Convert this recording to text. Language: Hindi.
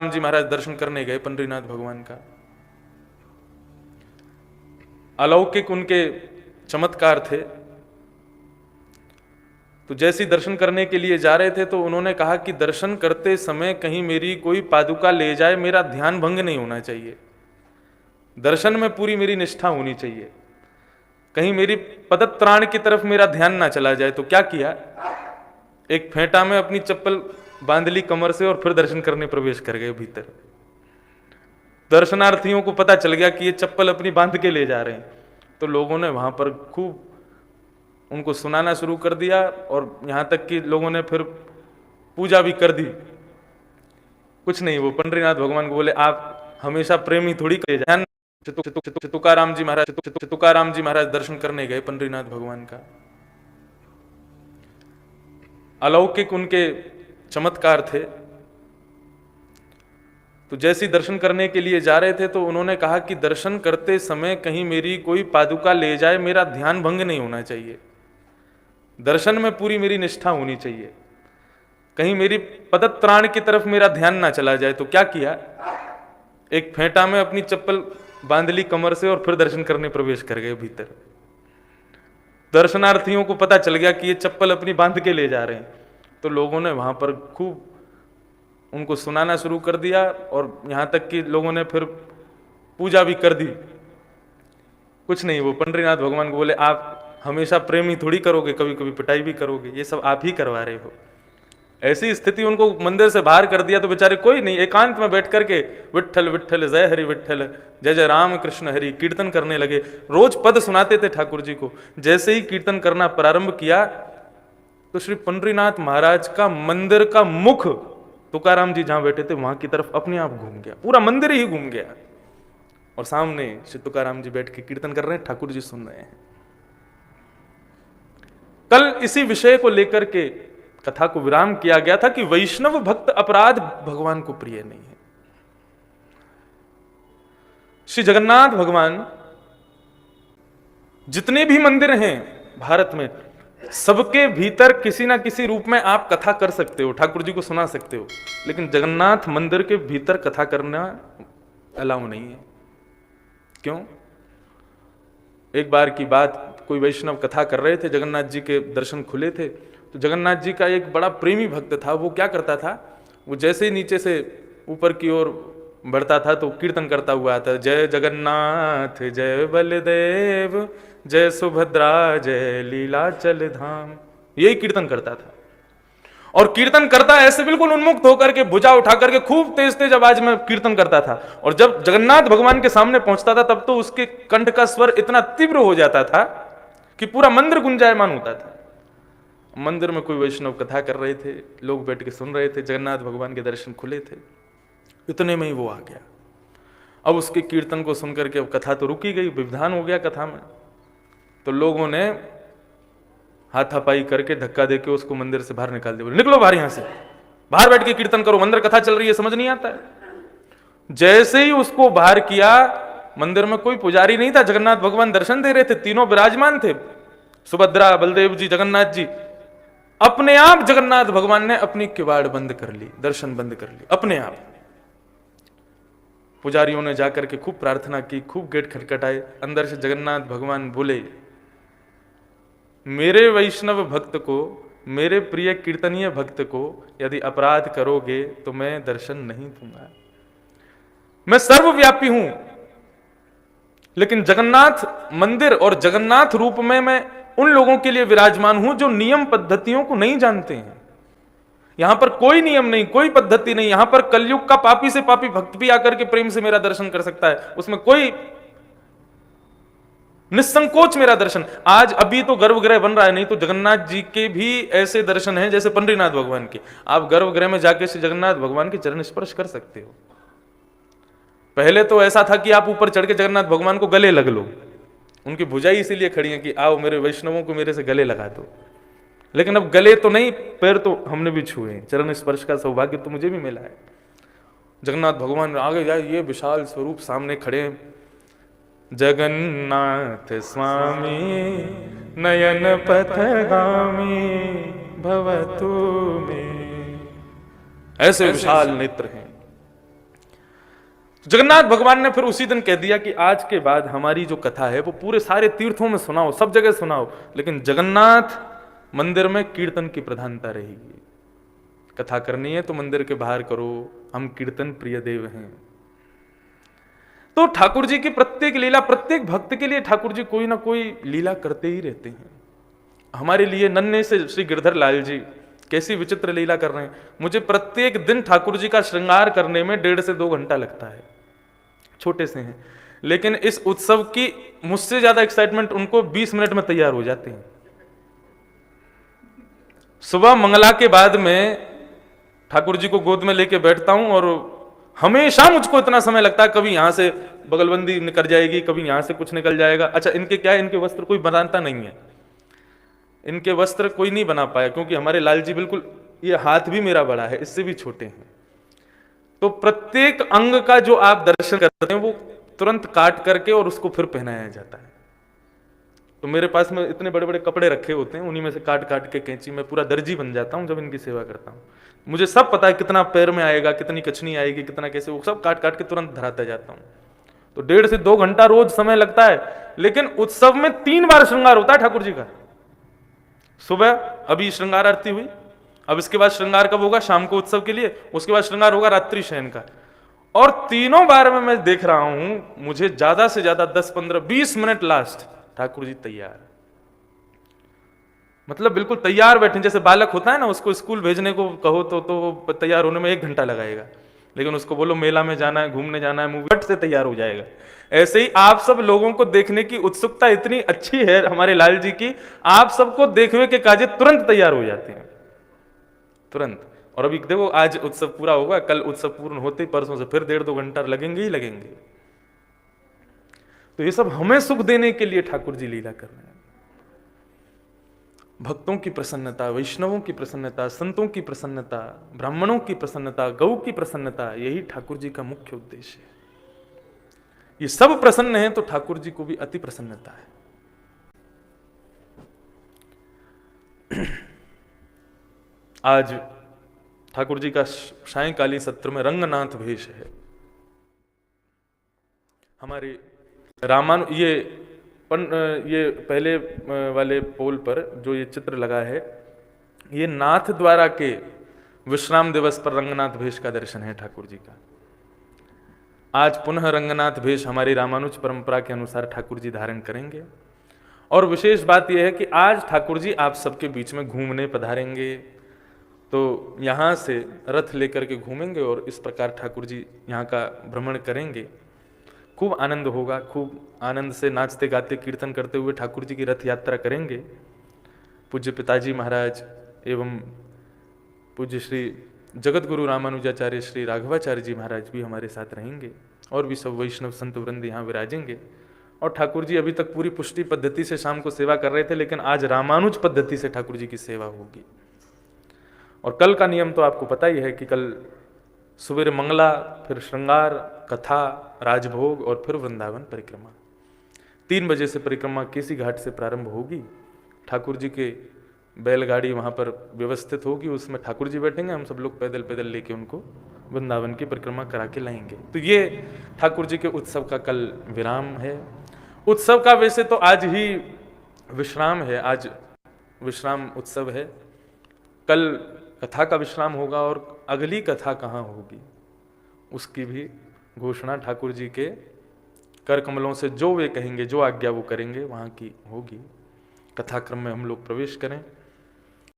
जी महाराज दर्शन करने गए पंडरीनाथ भगवान का। अलौकिक उनके चमत्कार थे। तो जैसे ही दर्शन करने के लिए जा रहे थे तो उन्होंने कहा कि दर्शन करते समय कहीं मेरी कोई पादुका ले जाए, मेरा ध्यान भंग नहीं होना चाहिए, दर्शन में पूरी मेरी निष्ठा होनी चाहिए, कहीं मेरी पदत्राण की तरफ मेरा ध्यान ना चला जाए। तो क्या किया, एक फेंटा में अपनी चप्पल बांध ली कमर से और फिर दर्शन करने प्रवेश कर गए भीतर। दर्शनार्थियों को पता चल गया कि ये चप्पल अपनी बांध के ले जा रहे हैं, तो लोगों ने वहां पर खूब उनको सुनाना शुरू कर दिया और यहां तक कि लोगों ने फिर पूजा भी कर दी। कुछ नहीं, वो पंडरीनाथ भगवान को बोले आप हमेशा प्रेमी थोड़ी करे जाए। तुकाराम जी महाराज दर्शन करने गए पंडरीनाथ भगवान का। अलौकिक उनके चमत्कार थे। तो जैसे ही दर्शन करने के लिए जा रहे थे तो उन्होंने कहा कि दर्शन करते समय कहीं मेरी कोई पादुका ले जाए, मेरा ध्यान भंग नहीं होना चाहिए, दर्शन में पूरी मेरी निष्ठा होनी चाहिए, कहीं मेरी पदत्राण की तरफ मेरा ध्यान ना चला जाए। तो क्या किया, एक फेंटा में अपनी चप्पल बांध ली कमर से और फिर दर्शन करने प्रवेश कर गए भीतर। दर्शनार्थियों को पता चल गया कि ये चप्पल अपनी बांध के ले जा रहे हैं, तो लोगों ने वहां पर खूब उनको सुनाना शुरू कर दिया और यहां तक कि लोगों ने फिर पूजा भी कर दी। कुछ नहीं, वो पंडरीनाथ भगवान को बोले आप हमेशा प्रेमी थोड़ी करोगे, कभी कभी पिटाई भी करोगे, ये सब आप ही करवा रहे हो। ऐसी स्थिति उनको मंदिर से बाहर कर दिया तो बेचारे कोई नहीं, एकांत में बैठ करके विट्ठल विट्ठल जय हरि विट्ठल जय जय राम कृष्ण हरि कीर्तन करने लगे। रोज पद सुनाते थे ठाकुर जी को। जैसे ही कीर्तन करना प्रारंभ किया तो श्री पंडरीनाथ महाराज का मंदिर का मुख तुकाराम जी जहां बैठे थे वहां की तरफ अपने आप घूम गया, पूरा मंदिर ही घूम गया और सामने श्री तुकाराम जी बैठ के कीर्तन कर रहे हैं, ठाकुर जी सुन रहे हैं। कल इसी विषय को लेकर के कथा को विराम किया गया था कि वैष्णव भक्त अपराध भगवान को प्रिय नहीं है। श्री जगन्नाथ भगवान जितने भी मंदिर हैं भारत में, सबके भीतर किसी ना किसी रूप में आप कथा कर सकते हो, ठाकुर जी को सुना सकते हो, लेकिन जगन्नाथ मंदिर के भीतर कथा करना अलाउ नहीं है। क्यों? एक बार की बात, कोई वैष्णव कथा कर रहे थे, जगन्नाथ जी के दर्शन खुले थे, तो जगन्नाथ जी का एक बड़ा प्रेमी भक्त था। वो क्या करता था, वो जैसे ही नीचे से ऊपर की ओर बढ़ता था तो कीर्तन करता हुआ आता, जय जगन्नाथ जय बलदेव जय सुभद्रा जय लीलाचल धाम, यही कीर्तन करता था। और कीर्तन करता ऐसे बिल्कुल उन्मुक्त होकर के, भुजा उठा करके खूब तेज तेज आवाज में कीर्तन करता था। और जब जगन्नाथ भगवान के सामने पहुंचता था तब तो उसके कंठ का स्वर इतना तीव्र हो जाता था कि पूरा मंदिर गुंजायमान होता था। मंदिर में कोई वैष्णव कथा कर रहे थे, लोग बैठ के सुन रहे थे, जगन्नाथ भगवान के दर्शन खुले थे, इतने में ही वो आ गया। अब उसके कीर्तन को सुनकर के अब कथा तो रुकी गई, विधान हो गया कथा में। तो लोगों ने हाथापाई करके धक्का देके उसको मंदिर से बाहर निकाल दिया, बोले निकलो बाहर, यहां से बाहर बैठ के कीर्तन करो, मंदिर कथा चल रही है, समझ नहीं आता है। जैसे ही उसको बाहर किया, मंदिर में कोई पुजारी नहीं था, जगन्नाथ भगवान दर्शन दे रहे थे, तीनों विराजमान थे, सुभद्रा बलदेव जी जगन्नाथ जी। अपने आप जगन्नाथ भगवान ने अपनी किवाड़ बंद कर ली, दर्शन बंद कर ली अपने आप। पुजारियों ने जाकर के खूब प्रार्थना की, खूब गेट खटखटाए, अंदर से जगन्नाथ भगवान बोले, मेरे वैष्णव भक्त को, मेरे प्रिय कीर्तनीय भक्त को यदि अपराध करोगे तो मैं दर्शन नहीं दूंगा। मैं सर्वव्यापी हूं, लेकिन जगन्नाथ मंदिर और जगन्नाथ रूप में मैं उन लोगों के लिए विराजमान हूं जो नियम पद्धतियों को नहीं जानते हैं। यहां पर कोई नियम नहीं, कोई पद्धति नहीं, यहां पर कलयुग का पापी से पापी भक्त भी आकर के प्रेम से मेरा दर्शन कर सकता है, उसमें कोई निसंकोच मेरा दर्शन। आज अभी तो गर्भगृह बन रहा है, नहीं तो जगन्नाथ जी के भी ऐसे दर्शन हैं जैसे पंडरीनाथ भगवान के। आप गर्भगृह में जाके श्री जगन्नाथ भगवान के चरण स्पर्श कर सकते हो। पहले तो ऐसा था कि आप ऊपर चढ़ के जगन्नाथ भगवान को गले लग लो, उनकी भुजाई इसीलिए खड़ी है कि आओ मेरे वैष्णवों को मेरे से गले लगा दो। लेकिन अब गले तो नहीं, पैर तो हमने भी छुए, चरण स्पर्श का सौभाग्य तो मुझे भी मिला है। जगन्नाथ भगवान आगे जाए, ये विशाल स्वरूप सामने खड़े हैं, जगन्नाथ स्वामी नयन पथगामी भवतु में, ऐसे विशाल नेत्र हैं। जगन्नाथ भगवान ने फिर उसी दिन कह दिया कि आज के बाद हमारी जो कथा है वो पूरे सारे तीर्थों में सुनाओ, सब जगह सुनाओ, लेकिन जगन्नाथ मंदिर में कीर्तन की प्रधानता रहेगी। कथा करनी है तो मंदिर के बाहर करो, हम कीर्तन प्रिय देव हैं। तो ठाकुर जी की प्रत्येक लीला, प्रत्येक भक्त के लिए ठाकुर जी कोई ना कोई लीला करते ही रहते हैं। हमारे लिए नन्हे से श्री गिरधर लाल जी कैसी विचित्र लीला कर रहे हैं। मुझे प्रत्येक दिन ठाकुर जी का श्रृंगार करने में 1.5 से 2 घंटा लगता है। छोटे से हैं, लेकिन इस उत्सव की मुझसे ज्यादा एक्साइटमेंट उनको 20 मिनट में तैयार हो जाते हैं। सुबह मंगला के बाद में ठाकुर जी को गोद में लेके बैठता हूं और हमेशा मुझको इतना समय लगता है, कभी यहां से बगलबंदी निकल जाएगी, कभी यहां से कुछ निकल जाएगा। अच्छा, इनके क्या है, इनके वस्त्र कोई बनाता नहीं है, इनके वस्त्र कोई नहीं बना पाया, क्योंकि हमारे लाल जी बिल्कुल, ये हाथ भी मेरा बड़ा है, इससे भी छोटे हैं। तो प्रत्येक अंग का जो आप दर्शन करते हैं वो तुरंत काट करके और उसको फिर पहनाया जाता है। तो मेरे पास में इतने बड़े बड़े कपड़े रखे होते हैं, उन्हीं में से काट काट के कैंची, मैं पूरा दर्जी बन जाता हूं जब इनकी सेवा करता हूं। मुझे सब पता है कितना पैर में आएगा, कितनी कछनी आएगी, कितना कैसे, वो सब काट काट के तुरंत धराता जाता हूं। तो 1.5 से 2 घंटा रोज समय लगता है, लेकिन उत्सव में 3 बार श्रृंगार होता है ठाकुर जी का। सुबह अभी श्रृंगार आरती हुई, अब इसके बाद श्रृंगार कब होगा, शाम को उत्सव के लिए, उसके बाद श्रृंगार होगा रात्रि शयन का। और तीनों बार में मैं देख रहा हूं, मुझे ज्यादा से ज्यादा 10, 15, 20 मिनट लास्ट ठाकुर जी तैयार, मतलब बिल्कुल तैयार बैठे। जैसे बालक होता है ना, उसको स्कूल भेजने को कहो तो तैयार होने में 1 घंटा लगाएगा, लेकिन उसको बोलो मेला में जाना है, घूमने जाना है, मूवी से तैयार हो जाएगा। ऐसे ही आप सब लोगों को देखने की उत्सुकता इतनी अच्छी है हमारे लाल जी की, आप सबको देखने के काजे तुरंत तैयार हो जाते हैं, तुरंत। और अभी देखो, आज उत्सव पूरा होगा, कल उत्सव पूर्ण होते ही परसों से फिर 1.5-2 घंटा लगेंगे ही लगेंगे। तो ये सब हमें सुख देने के लिए ठाकुर जी लीला कर रहे हैं। भक्तों की प्रसन्नता, वैष्णवों की प्रसन्नता, संतों की प्रसन्नता, ब्राह्मणों की प्रसन्नता, गौ की प्रसन्नता, यही ठाकुर जी का मुख्य उद्देश्य है। ये सब प्रसन्न है तो ठाकुर जी को भी अति प्रसन्नता है। आज ठाकुर जी का सायंकालीन सत्र में रंगनाथ भेष है। हमारे ये पहले वाले पोल पर जो ये चित्र लगा है, ये नाथ द्वारा के विश्राम दिवस पर रंगनाथ भेष का दर्शन है ठाकुर जी का। आज पुनः रंगनाथ भेष हमारी रामानुज परंपरा के अनुसार ठाकुर जी धारण करेंगे। और विशेष बात यह है कि आज ठाकुर जी आप सबके बीच में घूमने पधारेंगे। तो यहाँ से रथ लेकर के घूमेंगे और इस प्रकार ठाकुर जी यहाँ का भ्रमण करेंगे। खूब आनंद होगा, खूब आनंद से नाचते गाते कीर्तन करते हुए ठाकुर जी की रथ यात्रा करेंगे। पूज्य पिताजी महाराज एवं पूज्य श्री जगत गुरु रामानुजाचार्य श्री राघवाचार्य जी महाराज भी हमारे साथ रहेंगे और भी सब वैष्णव संत वृंद यहाँ विराजेंगे। और ठाकुर जी अभी तक पूरी पुष्टि पद्धति से शाम को सेवा कर रहे थे, लेकिन आज रामानुज पद्धति से ठाकुर जी की सेवा होगी। और कल का नियम तो आपको पता ही है कि कल सुबह मंगला, फिर श्रृंगार, कथा, राजभोग और फिर वृंदावन परिक्रमा। 3 बजे से परिक्रमा केसी घाट से प्रारंभ होगी। ठाकुर जी के बैलगाड़ी वहाँ पर व्यवस्थित होगी, उसमें ठाकुर जी बैठेंगे, हम सब लोग पैदल पैदल लेके उनको वृंदावन की परिक्रमा करा के लाएंगे। तो ये ठाकुर जी के उत्सव का कल विराम है। उत्सव का वैसे तो आज ही विश्राम है, आज विश्राम उत्सव है। कल कथा का विश्राम होगा और अगली कथा कहाँ होगी उसकी भी घोषणा ठाकुर जी के कर कमलों से जो वे कहेंगे, जो आज्ञा वो करेंगे, वहाँ की होगी। कथाक्रम में हम लोग प्रवेश करें।